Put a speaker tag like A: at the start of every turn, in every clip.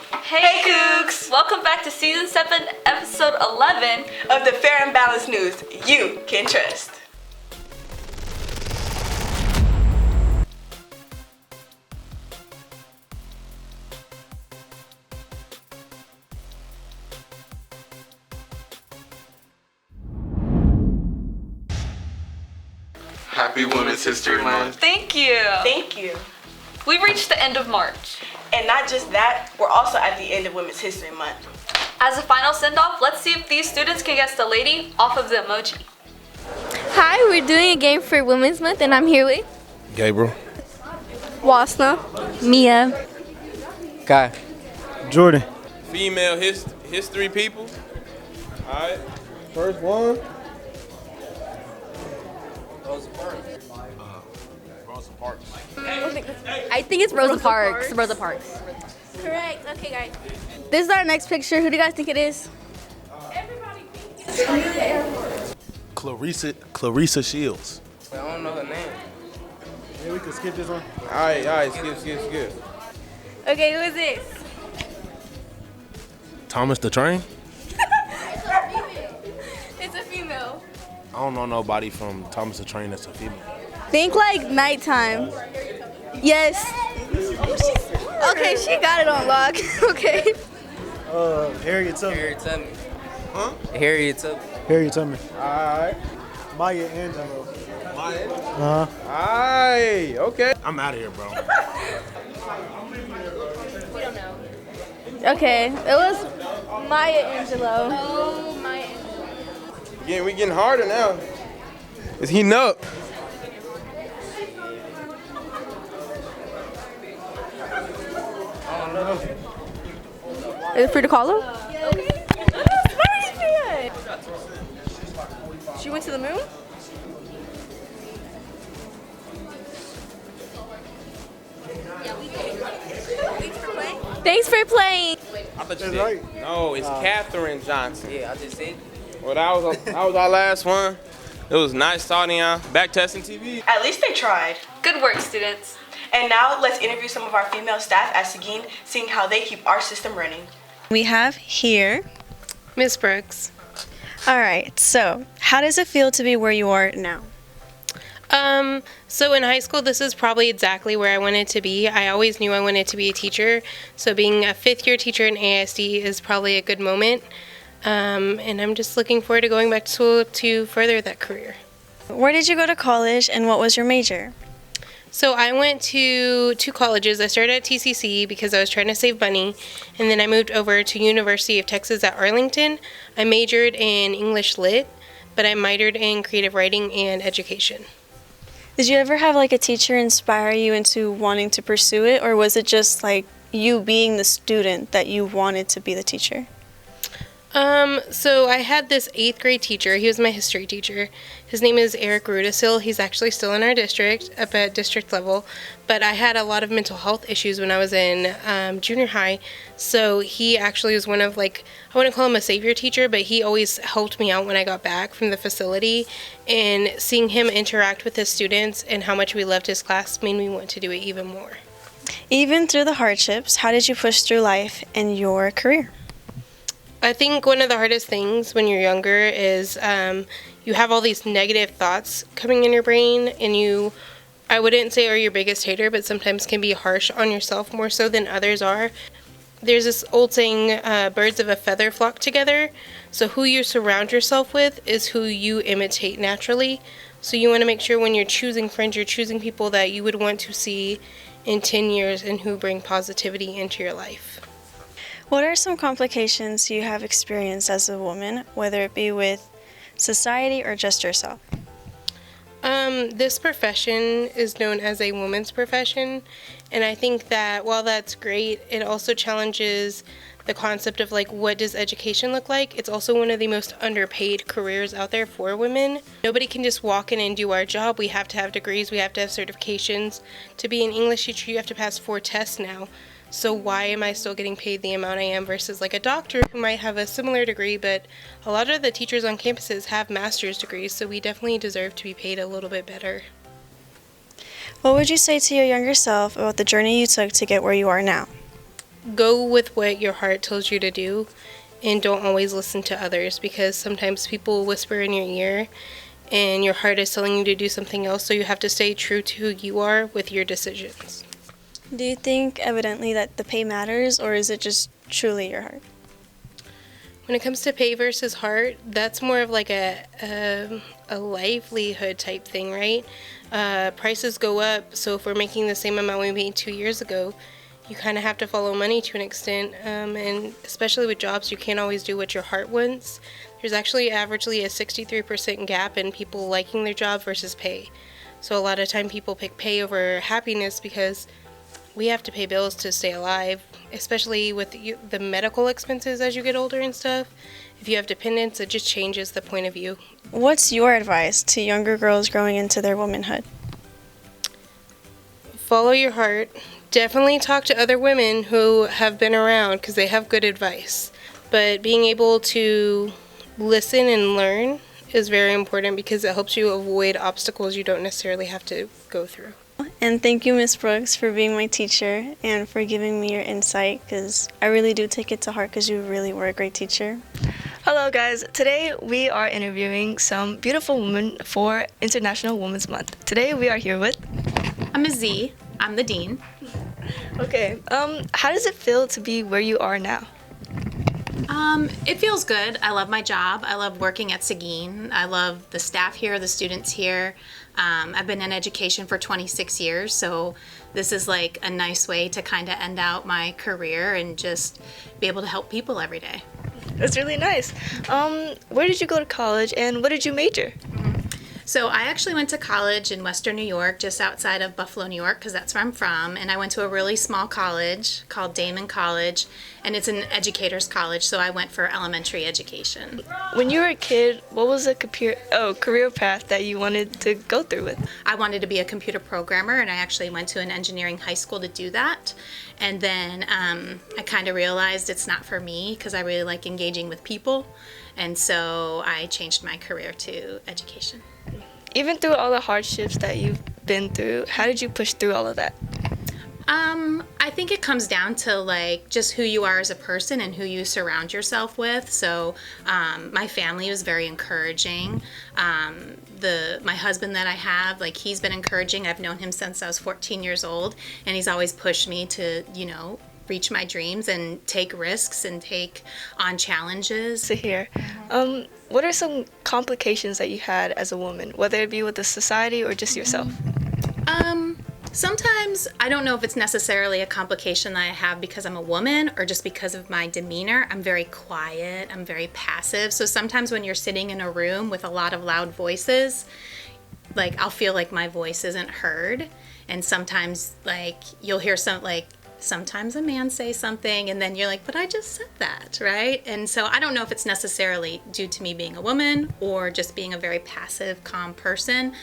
A: Hey Kooks! Welcome back to Season 7, Episode 11
B: of the Fair and Balanced News you can trust.
C: Happy Women's History Month.
A: Thank you!
B: Thank you.
A: We reached the end of March.
B: And not just that, we're also at the end of Women's History Month.
A: As a final send-off, let's see if these students can guess the lady off of the emoji.
D: Hi, we're doing a game for Women's Month, and I'm here with
E: Gabriel.
D: Wasna, Mia,
E: Kai.
F: Jordan.
G: Female history people. Alright. First one. Rosa Parks.
D: I think it's Rosa Parks. Rosa Parks. Correct. Okay, guys. This is our next picture. Who do you guys think it is?
E: Clarissa Shields.
G: I don't know her name.
F: Yeah, we can skip this one.
G: Alright, skip.
D: Okay, who is this?
E: Thomas the Train.
D: It's a female.
E: I don't know nobody from Thomas the Train that's a female.
D: Think like nighttime. Yes. Okay, she got it on lock. Okay.
F: Harriet Tubman.
G: Harriet Tubman. Huh? Harriet Tubman.
F: Harriet Tubman.
G: Alright.
F: Maya Angelou.
G: Maya?
F: Alright,
G: okay.
E: I'm out of here, bro.
D: We don't know. Okay, it was Maya Angelou. Oh, Maya Angelou.
G: We getting harder now. It's heating up.
D: Is it free to call her? Okay. She went to the moon? Thanks for playing.
G: I thought you
F: That's right.
G: No, it's Katherine Johnson. Yeah, I just said. Well, that was our last one. It was nice talking y'all. Back testing TV.
B: At least they tried.
A: Good work, students.
B: And now let's interview some of our female staff at Seguin, seeing how they keep our system running.
H: We have here
I: Miss Brooks.
H: all right, so how does it feel to be where you are now?
I: So in high school, this is probably exactly where I wanted to be. I always knew I wanted to be a teacher, so being a fifth-year teacher in ASD is probably a good moment. And I'm just looking forward to going back to school to further that career.
H: Where did you go to college and what was your major?
I: So I went to two colleges. I started at TCC because I was trying to save money, and then I moved over to University of Texas at Arlington. I majored in English Lit, but I minored in creative writing and education.
H: Did you ever have like a teacher inspire you into wanting to pursue it, or was it just like you being the student that you wanted to be the teacher?
I: So I had this 8th grade teacher. He was my history teacher. His name is Eric Rudisil. He's actually still in our district, up at district level. But I had a lot of mental health issues when I was in junior high. So he actually was one of, like, I wouldn't call him a savior teacher, but he always helped me out when I got back from the facility. And seeing him interact with his students and how much we loved his class made me want to do it even more.
H: Even through the hardships, how did you push through life and your career?
I: I think one of the hardest things when you're younger is you have all these negative thoughts coming in your brain, and I wouldn't say are your biggest hater, but sometimes can be harsh on yourself more so than others are. There's this old saying, birds of a feather flock together. So who you surround yourself with is who you imitate naturally. So you want to make sure when you're choosing friends, you're choosing people that you would want to see in 10 years and who bring positivity into your life.
H: What are some complications you have experienced as a woman, whether it be with society or just yourself?
I: This profession is known as a woman's profession, and I think that while that's great, it also challenges the concept of, like, what does education look like? It's also one of the most underpaid careers out there for women. Nobody can just walk in and do our job. We have to have degrees, we have to have certifications. To be an English teacher, you have to pass 4 tests now. So why am I still getting paid the amount I am versus like a doctor who might have a similar degree, but a lot of the teachers on campuses have master's degrees, so we definitely deserve to be paid a little bit better.
H: What would you say to your younger self about the journey you took to get where you are now?
I: go with what your heart tells you to do and don't always listen to others, because sometimes people whisper in your ear and your heart is telling you to do something else, so you have to stay true to who you are with your decisions.
H: Do you think evidently that the pay matters, or is it just truly your heart?
I: When it comes to pay versus heart, that's more of like a livelihood type thing, right? Prices go up, so if we're making the same amount we made 2 years ago, you kind of have to follow money to an extent, and especially with jobs, you can't always do what your heart wants. There's actually averagely a 63% gap in people liking their job versus pay. So a lot of time people pick pay over happiness because we have to pay bills to stay alive, especially with the medical expenses as you get older and stuff. If you have dependents, it just changes the point of view.
H: What's your advice to younger girls growing into their womanhood?
I: Follow your heart. Definitely talk to other women who have been around because they have good advice. But being able to listen and learn is very important because it helps you avoid obstacles you don't necessarily have to go through.
H: And thank you, Miss Brooks, for being my teacher and for giving me your insight, because I really do take it to heart because you really were a great teacher.
J: Hello guys, today we are interviewing some beautiful women for International Women's Month. Today we are here with...
K: I'm a Z. I'm the dean.
J: Okay, how does it feel to be where you are now?
K: It feels good. I love my job. I love working at Seguin. I love the staff here, the students here. I've been in education for 26 years, so this is like a nice way to kind of end out my career and just be able to help people every day.
J: That's really nice. Where did you go to college and what did you major?
K: So I actually went to college in Western New York, just outside of Buffalo, New York, because that's where I'm from. And I went to a really small college called Damon College, and it's an educator's college, so I went for elementary education.
J: When you were a kid, what was a career path that you wanted to go through with?
K: I wanted to be a computer programmer, and I actually went to an engineering high school to do that. And then I kind of realized it's not for me because I really like engaging with people. And so I changed my career to education.
J: Even through all the hardships that you've been through, how did you push through all of that?
K: I think it comes down to like just who you are as a person and who you surround yourself with. So my family was very encouraging. My husband that I have, like, he's been encouraging. I've known him since I was 14 years old, and he's always pushed me to, reach my dreams and take risks and take on challenges.
J: To hear. What are some complications that you had as a woman, whether it be with the society or just yourself?
K: Sometimes I don't know if it's necessarily a complication that I have because I'm a woman or just because of my demeanor. I'm very quiet, I'm very passive. So sometimes when you're sitting in a room with a lot of loud voices, like, I'll feel like my voice isn't heard. And sometimes, like, you'll hear sometimes a man say something and then you're like, but I just said that, right? And so I don't know if it's necessarily due to me being a woman or just being a very passive, calm person.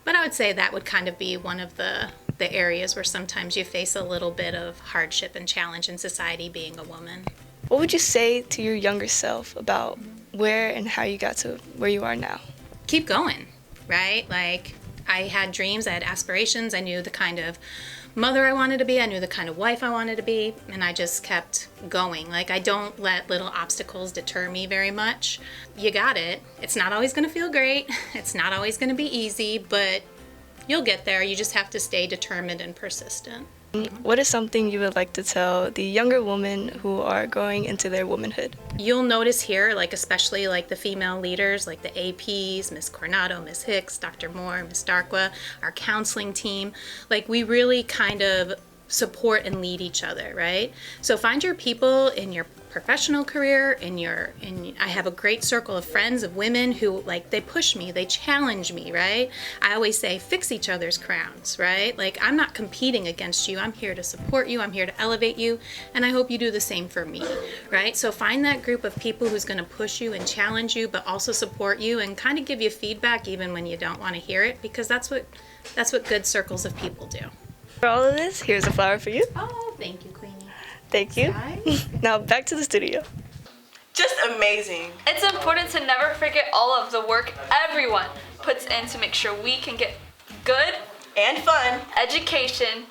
K: But I would say that would kind of be one of the areas where sometimes you face a little bit of hardship and challenge in society being a woman.
J: What would you say to your younger self about where and how you got to where you are now?
K: Keep going, right? Like, I had dreams, I had aspirations, I knew the kind of mother I wanted to be, I knew the kind of wife I wanted to be, and I just kept going. Like, I don't let little obstacles deter me very much. You got it. It's not always going to feel great. It's not always going to be easy, but you'll get there. You just have to stay determined and persistent.
J: What is something you would like to tell the younger women who are growing into their womanhood?
K: You'll notice here, like, especially like the female leaders, like the APs, Miss Coronado, Miss Hicks, Dr. Moore, Miss Darkwa, our counseling team, like, we really kind of support and lead each other, right? So find your people in your professional career, I have a great circle of friends, of women who, like, they push me, they challenge me, right? I always say, fix each other's crowns, right? Like, I'm not competing against you. I'm here to support you. I'm here to elevate you. And I hope you do the same for me, right? So find that group of people who's going to push you and challenge you, but also support you and kind of give you feedback even when you don't want to hear it, because that's what good circles of people do.
J: For all of this, here's a flower for you.
K: Oh, thank you, Queenie.
J: Thank you. Now back to the studio.
B: Just amazing.
A: It's important to never forget all of the work everyone puts in to make sure we can get good
B: and fun
A: education.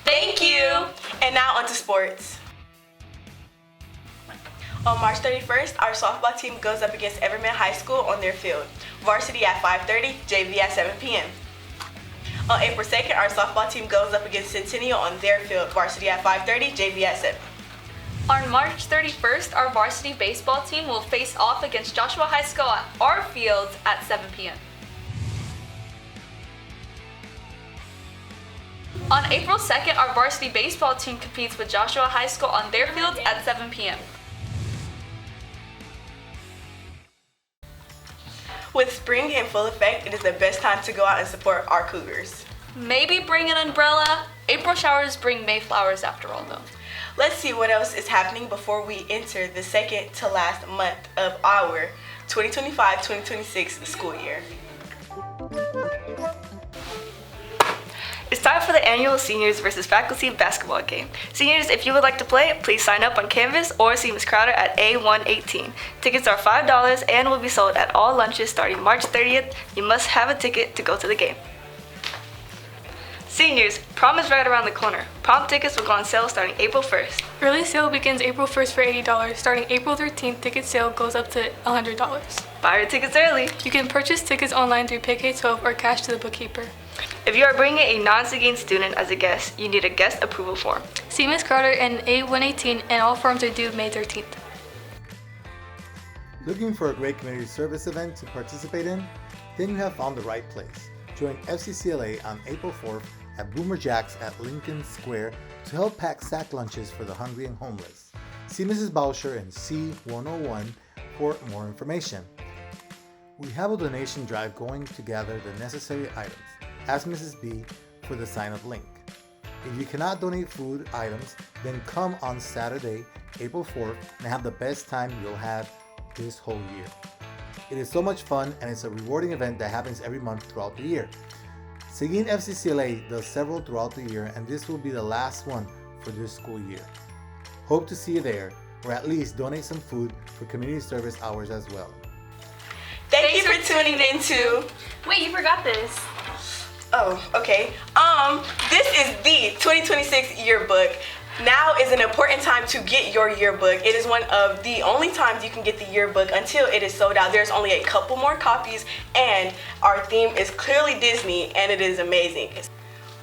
B: Thank you. And now onto sports. On March 31st, our softball team goes up against Everman High School on their field. Varsity at 5:30, JV at 7 p.m. On April 2nd, our softball team goes up against Centennial on their field. Varsity at 5:30, JV at 7.
A: On March 31st, our varsity baseball team will face off against Joshua High School at our fields at 7 p.m. On April 2nd, our varsity baseball team competes with Joshua High School on their fields at 7 p.m.
B: With spring in full effect, it is the best time to go out and support our Cougars.
A: Maybe bring an umbrella. April showers bring Mayflowers after all, though.
B: Let's see what else is happening before we enter the second to last month of our 2025-2026 school year.
J: It's time for the annual Seniors versus Faculty basketball game. Seniors, if you would like to play, please sign up on Canvas or see Ms. Crowder at A118. Tickets are $5 and will be sold at all lunches starting March 30th. You must have a ticket to go to the game. Seniors, prom is right around the corner. Prom tickets will go on sale starting April 1st.
L: Early sale begins April 1st for $80. Starting April 13th, ticket sale goes up to $100.
J: Buy your tickets early.
L: You can purchase tickets online through PayK12 or cash to the bookkeeper.
J: If you are bringing a non-Seguin student as a guest, you need a guest approval form.
L: See Ms. Carter in A118 and all forms are due May 13th.
M: Looking for a great community service event to participate in? Then you have found the right place. Join FCCLA on April 4th at Boomer Jack's at Lincoln Square to help pack sack lunches for the hungry and homeless. See Mrs. Bauscher in C101 for more information. We have a donation drive going to gather the necessary items. Ask Mrs. B for the sign-up link. If you cannot donate food items, then come on Saturday, April 4th and have the best time you'll have this whole year. It is so much fun and it's a rewarding event that happens every month throughout the year. Seguin FCCLA does several throughout the year and this will be the last one for this school year. Hope to see you there, or at least donate some food for community service hours as well.
B: Thank you for tuning in to...
A: Wait, you forgot this.
B: Oh, okay. This is the 2026 yearbook. Now is an important time to get your yearbook. It is one of the only times you can get the yearbook until it is sold out. There's only a couple more copies and our theme is clearly Disney and it is amazing.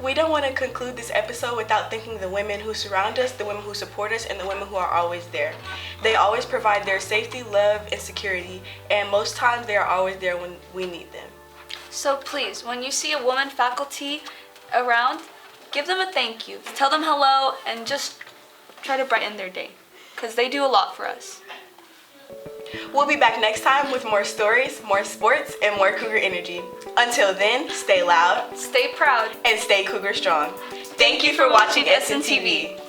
B: We don't want to conclude this episode without thanking the women who surround us, the women who support us, and the women who are always there. They always provide their safety, love, and security, and most times they are always there when we need them.
A: So please, when you see a woman faculty around, give them a thank you. Tell them hello and just try to brighten their day because they do a lot for us.
B: We'll be back next time with more stories, more sports, and more Cougar energy. Until then, stay loud,
A: stay proud,
B: and stay Cougar strong. Thank you for watching SNTV.